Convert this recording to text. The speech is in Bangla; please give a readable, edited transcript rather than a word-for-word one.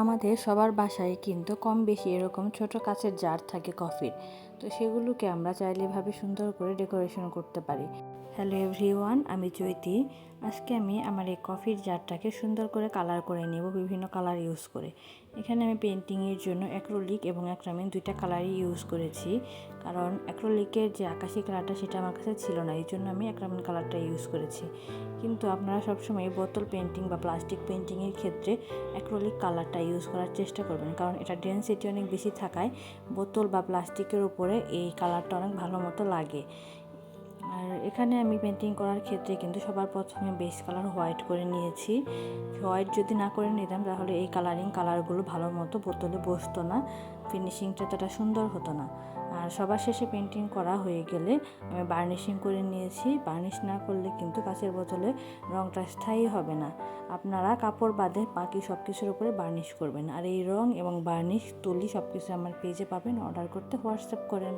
আমাদের সবার বাসায় কিন্তু কম বেশি এরকম ছোট কাচের জার থাকে কফির। তো সেগুলোকে আমরা চাইলে এভাবে সুন্দর করে ডেকোরেশন করতে পারি। হ্যালো এভরিওয়ান, আমি চৈতি। আজকে আমি আমার এই কফির জারটাকে সুন্দর করে কালার করে নেব বিভিন্ন কালার ইউজ করে। এখানে আমি পেন্টিংয়ের জন্য অ্যাক্রিলিক এবং অ্যাক্রামিন দুইটা কালারই ইউজ করেছি, কারণ অ্যাক্রিলিকের যে আকাশি কালারটা সেটা আমার কাছে ছিল না, এই জন্য আমি অ্যাক্রামিন কালারটা ইউজ করেছি। কিন্তু আপনারা সবসময় বোতল পেন্টিং বা প্লাস্টিক পেন্টিংয়ের ক্ষেত্রে অ্যাক্রিলিক কালারটা ইউজ করার চেষ্টা করবেন, কারণ এটা ডেনসিটি অনেক বেশি থাকায় বোতল বা প্লাস্টিকের উপরে এই কালারটা অনেক ভালো মতো লাগে। আর এখানে আমি পেন্টিং করার ক্ষেত্রে কিন্তু সবার প্রথমে বেস কালার হোয়াইট করে নিয়েছি। হোয়াইট যদি না করে নিতাম তাহলে এই কালারগুলো ভালো মতো বোতলে বসতো না, ফিনিশিংটা ততটা সুন্দর হতো না। আর সবার শেষে পেন্টিং করা হয়ে গেলে আমি বার্নিশিং করে নিয়েছি। বার্নিশ না করলে কিন্তু কাঁচের বোতলে রঙটা স্থায়ী হবে না। আপনারা কাপড় বাদে বাকি সব কিছুর উপরে বার্নিশ করবেন। আর এই রং এবং বার্নিশ তুলি সব কিছু আমার পেজে পাবেন, অর্ডার করতে হোয়াটসঅ্যাপ করেন।